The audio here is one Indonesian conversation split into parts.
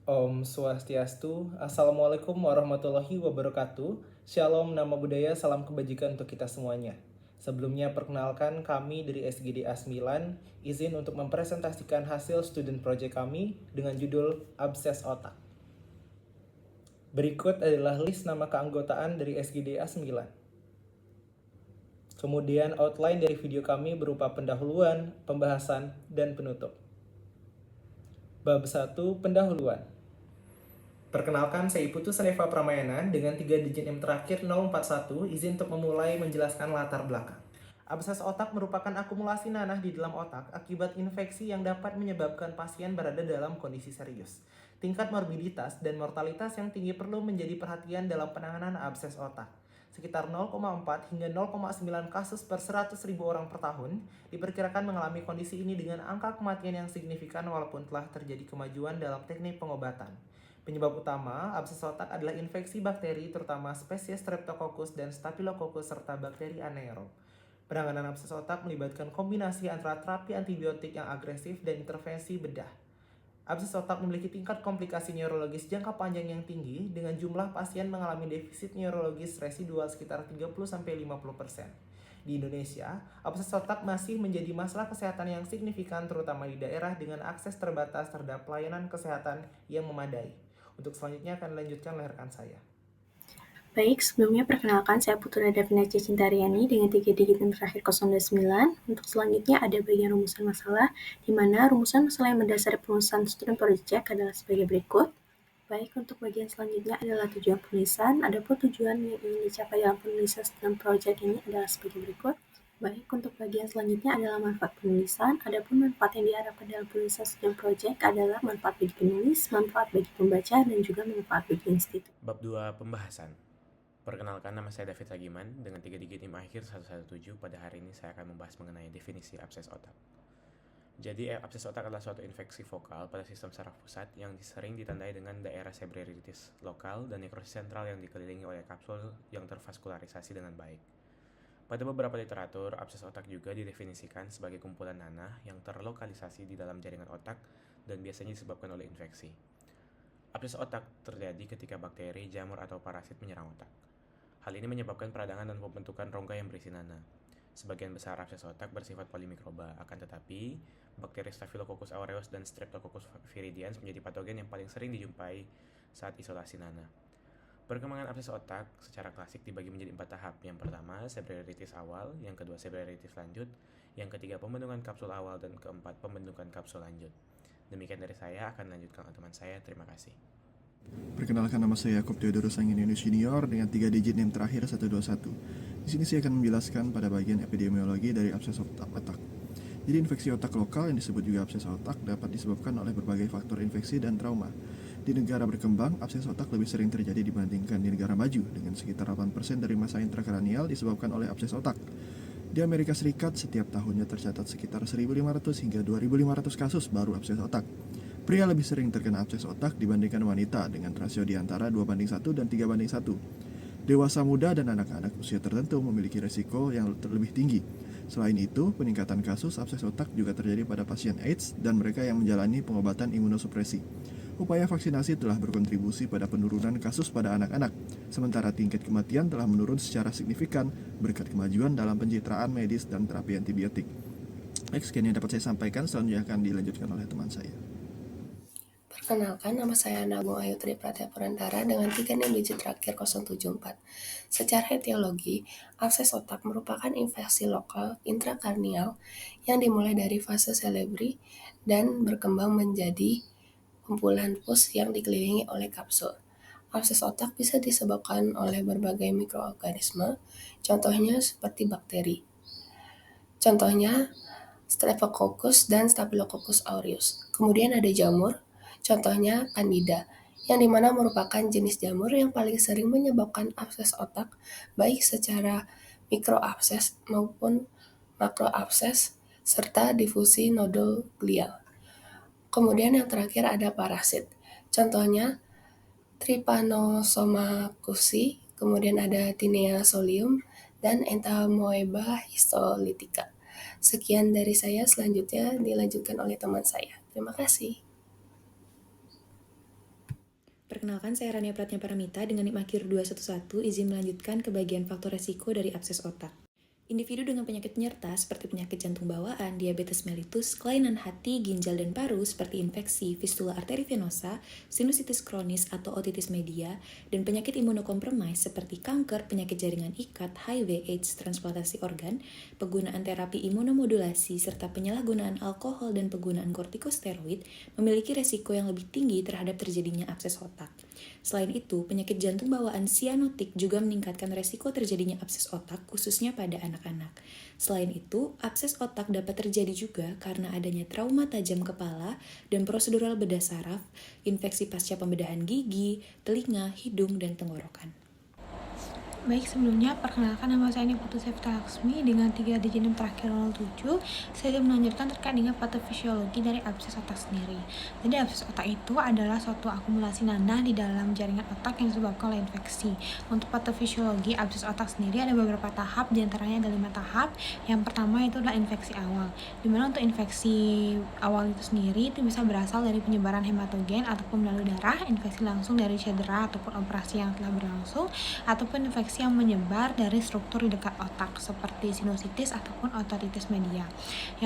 Om Swastiastu, Assalamualaikum warahmatullahi wabarakatuh. Shalom, nama budaya, salam kebajikan untuk kita semuanya. Sebelumnya perkenalkan kami dari SGD A9, izin untuk mempresentasikan hasil student project kami dengan judul Abses Otak. Berikut adalah list nama keanggotaan dari SGD A9. Kemudian outline dari video kami berupa pendahuluan, pembahasan, dan penutup. Bab 1, pendahuluan. Perkenalkan, saya Putu Saneva Pramayana dengan 3 digit NIM terakhir 041, izin untuk memulai menjelaskan latar belakang. Abses otak merupakan akumulasi nanah di dalam otak akibat infeksi yang dapat menyebabkan pasien berada dalam kondisi serius. Tingkat morbiditas dan mortalitas yang tinggi perlu menjadi perhatian dalam penanganan abses otak. Sekitar 0,4 hingga 0,9 kasus per 100.000 orang per tahun diperkirakan mengalami kondisi ini dengan angka kematian yang signifikan walaupun telah terjadi kemajuan dalam teknik pengobatan. Penyebab utama abses otak adalah infeksi bakteri terutama spesies Streptococcus dan Staphylococcus serta bakteri anaerob. Penanganan abses otak melibatkan kombinasi antara terapi antibiotik yang agresif dan intervensi bedah. Abses otak memiliki tingkat komplikasi neurologis jangka panjang yang tinggi dengan jumlah pasien mengalami defisit neurologis residual sekitar 30-50%. Di Indonesia, abses otak masih menjadi masalah kesehatan yang signifikan terutama di daerah dengan akses terbatas terhadap pelayanan kesehatan yang memadai. Untuk selanjutnya akan dilanjutkan oleh rekan saya. Baik, sebelumnya perkenalkan saya Putu Nada Vinaci Cintariani dengan 3 digit yang terakhir 029. Untuk selanjutnya ada bagian rumusan masalah, di mana rumusan masalah yang mendasari penulisan student project adalah sebagai berikut. Baik, untuk bagian selanjutnya adalah tujuan penulisan. Adapun tujuan yang ingin dicapai dalam penulisan student project ini adalah sebagai berikut. Baik, untuk bagian selanjutnya adalah manfaat penulisan. Adapun manfaat yang diharapkan dalam penulisan student project adalah manfaat bagi penulis, manfaat bagi pembaca, dan juga manfaat bagi institut. Bab 2, pembahasan. Perkenalkan, nama saya David Ragiman dengan 3 digit NIM akhir 117. Pada hari ini saya akan membahas mengenai definisi abses otak. Jadi, abses otak adalah suatu infeksi vokal pada sistem saraf pusat yang sering ditandai dengan daerah seborrheitis lokal dan nekrosis sentral yang dikelilingi oleh kapsul yang tervaskularisasi dengan baik. Pada beberapa literatur, abses otak juga didefinisikan sebagai kumpulan nanah yang terlokalisasi di dalam jaringan otak dan biasanya disebabkan oleh infeksi. Abses otak terjadi ketika bakteri, jamur, atau parasit menyerang otak. Hal ini menyebabkan peradangan dan pembentukan rongga yang berisi nanah. Sebagian besar abses otak bersifat polimikroba, akan tetapi bakteri Staphylococcus aureus dan Streptococcus viridans menjadi patogen yang paling sering dijumpai saat isolasi nanah. Perkembangan abses otak secara klasik dibagi menjadi 4 tahap. Yang pertama, seborrheitis awal, yang kedua seborrheitis lanjut, yang ketiga pembentukan kapsul awal, dan keempat pembentukan kapsul lanjut. Demikian dari saya, akan lanjutkan ke teman saya. Terima kasih. Perkenalkan, nama saya Yaakob Theodorus Anginianus Junior dengan 3 digit NIM terakhir 121. Di sini saya akan menjelaskan pada bagian epidemiologi dari abses otak. Jadi infeksi otak lokal yang disebut juga abses otak dapat disebabkan oleh berbagai faktor infeksi dan trauma. Di negara berkembang, abses otak lebih sering terjadi dibandingkan di negara maju dengan sekitar 8% dari massa intrakranial disebabkan oleh abses otak. Di Amerika Serikat, setiap tahunnya tercatat sekitar 1.500 hingga 2.500 kasus baru abses otak. Pria lebih sering terkena abses otak dibandingkan wanita dengan rasio di antara 2:1 dan 3:1. Dewasa muda dan anak-anak usia tertentu memiliki risiko yang lebih tinggi. Selain itu, peningkatan kasus abses otak juga terjadi pada pasien AIDS dan mereka yang menjalani pengobatan imunosupresi. Upaya vaksinasi telah berkontribusi pada penurunan kasus pada anak-anak, sementara tingkat kematian telah menurun secara signifikan berkat kemajuan dalam pencitraan medis dan terapi antibiotik. Sekian yang dapat saya sampaikan, selanjutnya akan dilanjutkan oleh teman saya. Perkenalkan, nama saya Nabung Ayu Tri Pratya Purantara dengan 3 digit terakhir 074. Secara etiologi, abses otak merupakan infeksi lokal intrakarnial yang dimulai dari fase selebri dan berkembang menjadi kumpulan pus yang dikelilingi oleh kapsul. Abses otak bisa disebabkan oleh berbagai mikroorganisme, contohnya seperti bakteri. Contohnya Streptococcus dan Staphylococcus aureus. Kemudian ada jamur, contohnya Candida, yang dimana merupakan jenis jamur yang paling sering menyebabkan abses otak, baik secara mikroabses maupun makroabses, serta difusi nodul glial. Kemudian yang terakhir ada parasit, contohnya Trypanosoma cruzi, kemudian ada Tinea solium, dan Entamoeba histolytica. Sekian dari saya, selanjutnya dilanjutkan oleh teman saya. Terima kasih. Perkenalkan, saya Rania Pratnya Paramita dengan NIM akhir 211, izin melanjutkan ke bagian faktor resiko dari abses otak. Individu dengan penyakit penyerta seperti penyakit jantung bawaan, diabetes mellitus, kelainan hati, ginjal, dan paru seperti infeksi, fistula arteri venosa, sinusitis kronis atau otitis media, dan penyakit imunokompromis seperti kanker, penyakit jaringan ikat, HIV, AIDS, transplantasi organ, penggunaan terapi imunomodulasi, serta penyalahgunaan alkohol dan penggunaan kortikosteroid memiliki resiko yang lebih tinggi terhadap terjadinya abses otak. Selain itu, penyakit jantung bawaan sianotik juga meningkatkan resiko terjadinya abses otak khususnya pada anak-anak. Selain itu, abses otak dapat terjadi juga karena adanya trauma tajam kepala dan prosedural bedah saraf, infeksi pasca pembedahan gigi, telinga, hidung, dan tenggorokan. Baik, sebelumnya perkenalkan nama saya Putu Sevita Laksmi dengan 3 digit NIM terakhir 07. Saya akan melanjutkan terkait dengan patofisiologi dari abses otak sendiri. Jadi abses otak itu adalah suatu akumulasi nanah di dalam jaringan otak yang disebabkan oleh infeksi. Untuk patofisiologi abses otak sendiri ada beberapa tahap, diantaranya ada 5 tahap. Yang pertama itu adalah infeksi awal, dimana untuk infeksi awal itu sendiri itu bisa berasal dari penyebaran hematogen ataupun melalui darah, infeksi langsung dari cedera ataupun operasi yang telah berlangsung, ataupun infeksi yang menyebar dari struktur di dekat otak seperti sinusitis ataupun otitis media.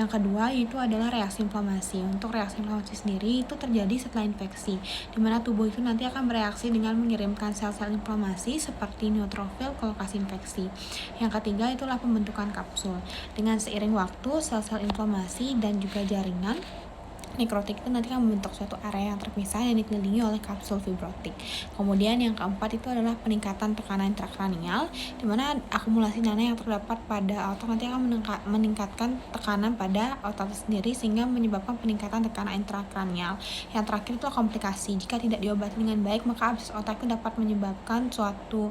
Yang kedua itu adalah reaksi inflamasi. Untuk reaksi inflamasi sendiri itu terjadi setelah infeksi, di mana tubuh itu nanti akan bereaksi dengan mengirimkan sel-sel inflamasi seperti neutrofil ke lokasi infeksi. Yang ketiga itulah pembentukan kapsul. Dengan seiring waktu, sel-sel inflamasi dan juga jaringan nekrotik itu nanti akan membentuk suatu area yang terpisah yang dikelilingi oleh kapsul fibrotik. Kemudian yang keempat itu adalah peningkatan tekanan intrakranial, di mana akumulasi nanah yang terdapat pada otak nanti akan meningkatkan tekanan pada otak sendiri sehingga menyebabkan peningkatan tekanan intrakranial. Yang terakhir itu komplikasi. Jika tidak diobati dengan baik, maka abses otak itu dapat menyebabkan suatu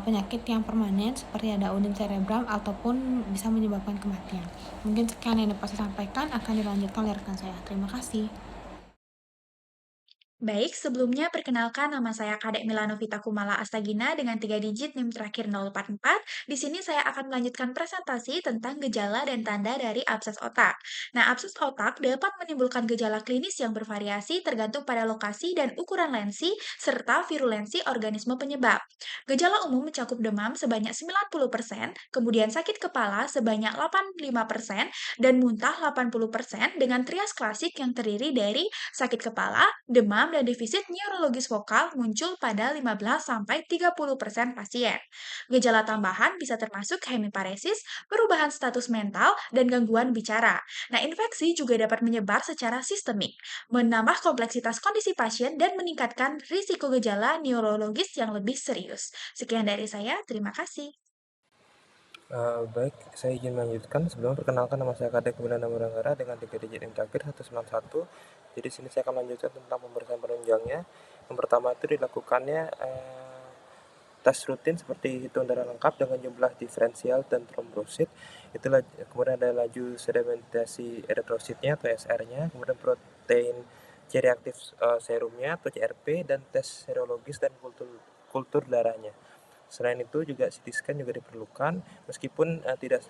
penyakit yang permanen seperti ada udem cerebral ataupun bisa menyebabkan kematian. Mungkin sekian yang dapat saya sampaikan, akan dilanjutkan oleh rekan saya. Terima kasih. Baik, sebelumnya perkenalkan nama saya Kadek Milanovita Kumala Astagina dengan 3 digit NIM terakhir 044. Di sini saya akan melanjutkan presentasi tentang gejala dan tanda dari abses otak. Nah, abses otak dapat menimbulkan gejala klinis yang bervariasi tergantung pada lokasi dan ukuran lensi serta virulensi organisme penyebab. Gejala umum mencakup demam sebanyak 90%, kemudian sakit kepala sebanyak 85%, dan muntah 80% dengan trias klasik yang terdiri dari sakit kepala, demam, dan defisit neurologis vokal muncul pada 15-30% pasien. Gejala tambahan bisa termasuk hemiparesis, perubahan status mental, dan gangguan bicara. Nah, infeksi juga dapat menyebar secara sistemik, menambah kompleksitas kondisi pasien dan meningkatkan risiko gejala neurologis yang lebih serius. Sekian dari saya, terima kasih. Baik, saya izin melanjutkan. Sebelum perkenalkan, nama saya Kadek Milana Muranggara dengan 3 digit NIM terakhir 191. Jadi sini saya akan melanjutkan tentang pemeriksaan penunjangnya. Yang pertama itu dilakukannya tes rutin seperti hitung darah lengkap dengan jumlah diferensial dan trombosit. Itulah, kemudian ada laju sedimentasi eritrositnya atau SR-nya, kemudian protein C reaktif serumnya atau CRP, dan tes serologis dan kultur darahnya. Selain itu juga CT scan juga diperlukan, meskipun tidak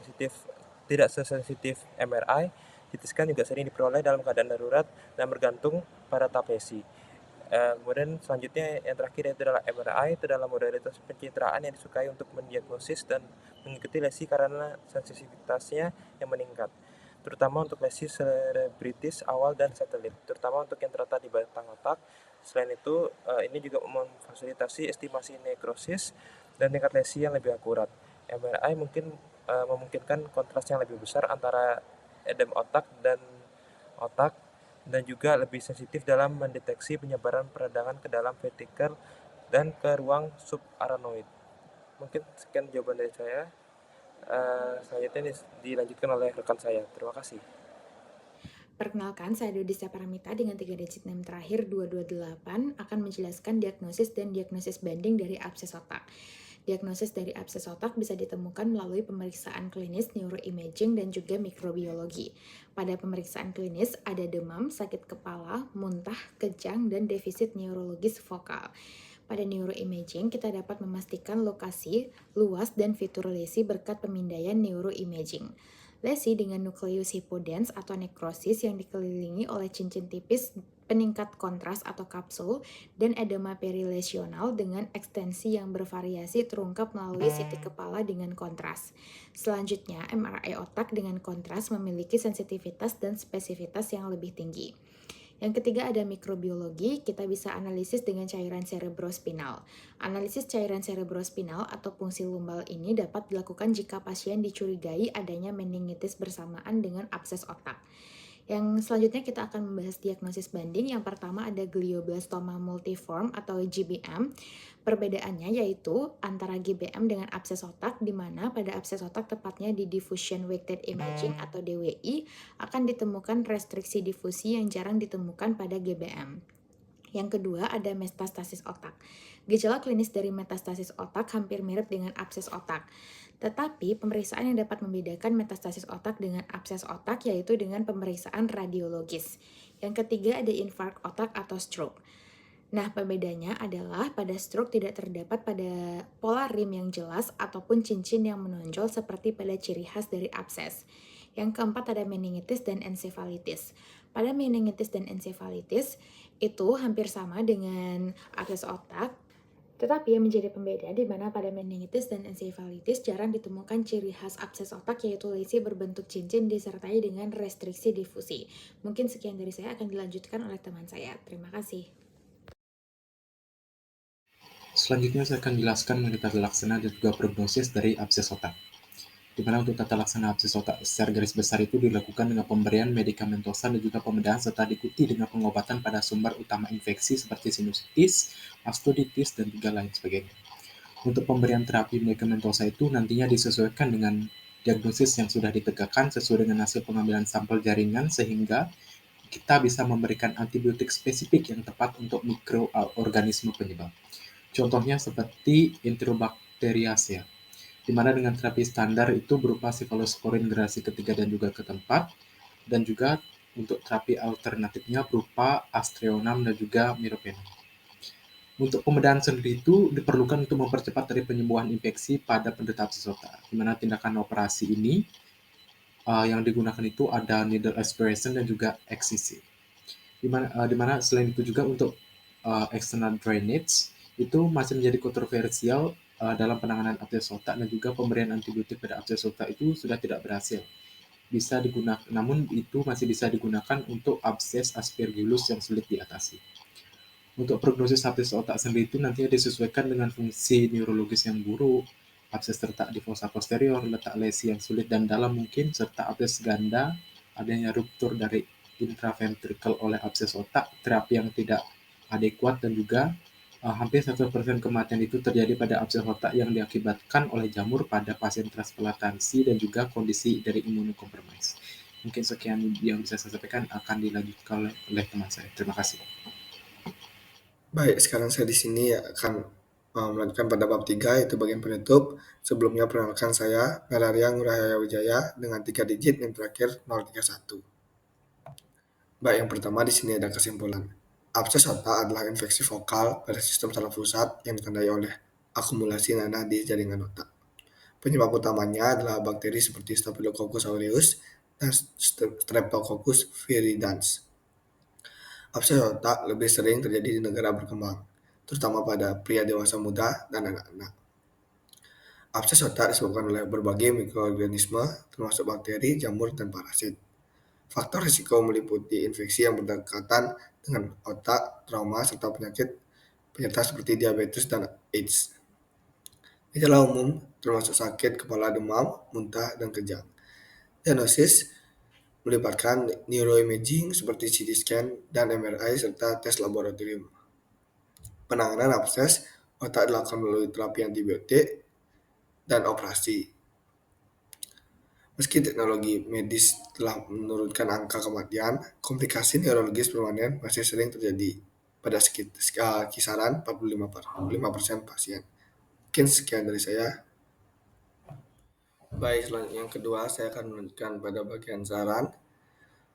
sesensitif MRI. CT scan juga sering diperoleh dalam keadaan darurat dan bergantung pada tahap lesi. Kemudian selanjutnya yang terakhir itu adalah MRI. Itu adalah modalitas pencitraan yang disukai untuk mendiagnosis dan mengikuti lesi karena sensitivitasnya yang meningkat, terutama untuk lesi selebritis awal dan satelit, terutama untuk yang terletak di batang otak. Selain itu, ini juga memfasilitasi estimasi nekrosis dan tingkat lesi yang lebih akurat. MRI mungkin memungkinkan kontras yang lebih besar antara edem otak dan juga lebih sensitif dalam mendeteksi penyebaran peradangan ke dalam ventrikel dan ke ruang subarachnoid. Mungkin sekian jawaban dari saya. Selanjutnya dilanjutkan oleh rekan saya. Terima kasih. Perkenalkan, saya Dodisya Paramita dengan 3 digit NIM terakhir 228 akan menjelaskan diagnosis dan diagnosis banding dari abses otak. Diagnosis dari abses otak bisa ditemukan melalui pemeriksaan klinis, neuroimaging, dan juga mikrobiologi. Pada pemeriksaan klinis ada demam, sakit kepala, muntah, kejang, dan defisit neurologis vokal. Pada neuroimaging, kita dapat memastikan lokasi, luas, dan fitur lesi berkat pemindaian neuroimaging. Lesi dengan nukleus hipodens atau nekrosis yang dikelilingi oleh cincin tipis peningkat kontras atau kapsul, dan edema perilesional dengan ekstensi yang bervariasi terungkap melalui CT kepala dengan kontras. Selanjutnya, MRI otak dengan kontras memiliki sensitivitas dan spesifitas yang lebih tinggi. Yang ketiga ada mikrobiologi, kita bisa analisis dengan cairan cerebrospinal. Analisis cairan cerebrospinal atau fungsi lumbal ini dapat dilakukan jika pasien dicurigai adanya meningitis bersamaan dengan abses otak. Yang selanjutnya kita akan membahas diagnosis banding. Yang pertama ada glioblastoma multiforme atau GBM. Perbedaannya yaitu antara GBM dengan abses otak, di mana pada abses otak tepatnya di diffusion weighted imaging atau DWI akan ditemukan restriksi difusi yang jarang ditemukan pada GBM. Yang kedua ada metastasis otak. Gejala klinis dari metastasis otak hampir mirip dengan abses otak. Tetapi pemeriksaan yang dapat membedakan metastasis otak dengan abses otak yaitu dengan pemeriksaan radiologis. Yang ketiga ada infark otak atau stroke. Nah, pembedanya adalah pada stroke tidak terdapat pada pola rim yang jelas ataupun cincin yang menonjol seperti pada ciri khas dari abses. Yang keempat ada meningitis dan ensefalitis. Pada meningitis dan ensefalitis itu hampir sama dengan abses otak, tetapi yang menjadi pembeda di mana pada meningitis dan ensefalitis jarang ditemukan ciri khas abses otak yaitu lesi berbentuk cincin disertai dengan restriksi difusi. Mungkin sekian dari saya, akan dilanjutkan oleh teman saya. Terima kasih. Selanjutnya saya akan jelaskan mengenai tata laksana dan juga prognosis dari abses otak. Di mana untuk tata laksana abses otak secara garis besar itu dilakukan dengan pemberian medikamentosa dan juga pembedahan serta diikuti dengan pengobatan pada sumber utama infeksi seperti sinusitis, mastoiditis, dan juga lain sebagainya. Untuk pemberian terapi medikamentosa itu nantinya disesuaikan dengan diagnosis yang sudah ditegakkan sesuai dengan hasil pengambilan sampel jaringan sehingga kita bisa memberikan antibiotik spesifik yang tepat untuk mikroorganisme penyebab. Contohnya seperti Enterobacteriaceae, di mana dengan terapi standar itu berupa sefalosporin generasi ketiga dan juga keempat, dan juga untuk terapi alternatifnya berupa Astreonam dan juga Meropenem. Untuk pembedahan sendiri itu diperlukan untuk mempercepat dari penyembuhan infeksi pada penderita abses otak, di mana tindakan operasi ini yang digunakan itu ada needle aspiration dan juga XCC. Di mana selain itu juga untuk external drainage itu masih menjadi kontroversial dalam penanganan abses otak, dan juga pemberian antibiotik pada abses otak itu sudah tidak berhasil. Namun itu masih bisa digunakan untuk abses aspergillus yang sulit diatasi. Untuk prognosis abses otak sendiri itu nantinya disesuaikan dengan fungsi neurologis yang buruk, abses terletak di fossa posterior, letak lesi yang sulit dan dalam mungkin, serta abses ganda, adanya ruptur dari intraventricle oleh abses otak, terapi yang tidak adekuat, dan juga hampir 100% kematian itu terjadi pada abses otak yang diakibatkan oleh jamur pada pasien transplantasi dan juga kondisi dari imunokompromis. Mungkin sekian yang bisa saya sampaikan, akan dilanjutkan oleh teman saya. Terima kasih. Baik, sekarang saya di sini akan melanjutkan pada bab 3 yaitu bagian penutup. Sebelumnya perkenalkan saya Nararia Ngurahaya Wijaya dengan 3 digit yang terakhir 031. Baik, yang pertama di sini ada kesimpulan. Abses otak adalah infeksi vokal pada sistem saraf pusat yang ditandai oleh akumulasi nanah di jaringan otak. Penyebab utamanya adalah bakteri seperti Staphylococcus aureus dan Streptococcus viridans. Abses otak lebih sering terjadi di negara berkembang, terutama pada pria dewasa muda dan anak-anak. Abses otak disebabkan oleh berbagai mikroorganisme, termasuk bakteri, jamur, dan parasit. Faktor risiko meliputi infeksi yang berdekatan dengan otak, trauma, serta penyerta seperti diabetes dan AIDS. Gejala umum termasuk sakit kepala, demam, muntah, dan kejang. Diagnosis melibatkan neuroimaging seperti CT scan dan MRI serta tes laboratorium. Penanganan abses otak dilakukan melalui terapi antibiotik dan operasi. Meski teknologi medis telah menurunkan angka kematian, komplikasi neurologis permanen masih sering terjadi pada kisaran 45% pasien. Mungkin sekian dari saya. Baik, selanjutnya yang kedua saya akan melanjutkan pada bagian saran.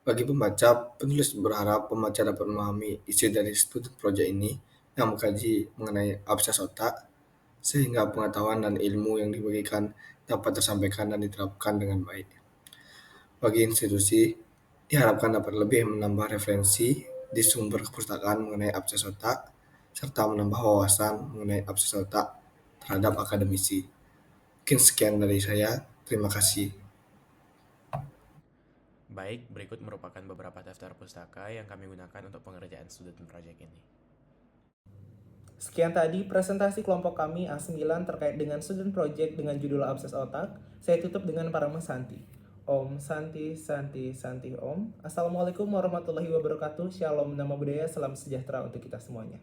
Bagi pembaca, penulis berharap pembaca dapat memahami isi dari studi proyek ini yang mengkaji mengenai abses otak, sehingga pengetahuan dan ilmu yang dibagikan dapat tersampaikan dan diterapkan dengan baik. bagi institusi, diharapkan dapat lebih menambah referensi di sumber perpustakaan mengenai abses otak, serta menambah wawasan mengenai abses otak terhadap akademisi. Mungkin sekian dari saya. Terima kasih. Baik, berikut merupakan beberapa daftar pustaka yang kami gunakan untuk pengerjaan student project ini. Sekian tadi presentasi kelompok kami A9 terkait dengan student project dengan judul abses otak. Saya tutup dengan Parama Santi. Om Santi Santi Santi Om. Assalamualaikum warahmatullahi wabarakatuh. Shalom, nama budaya, salam sejahtera untuk kita semuanya.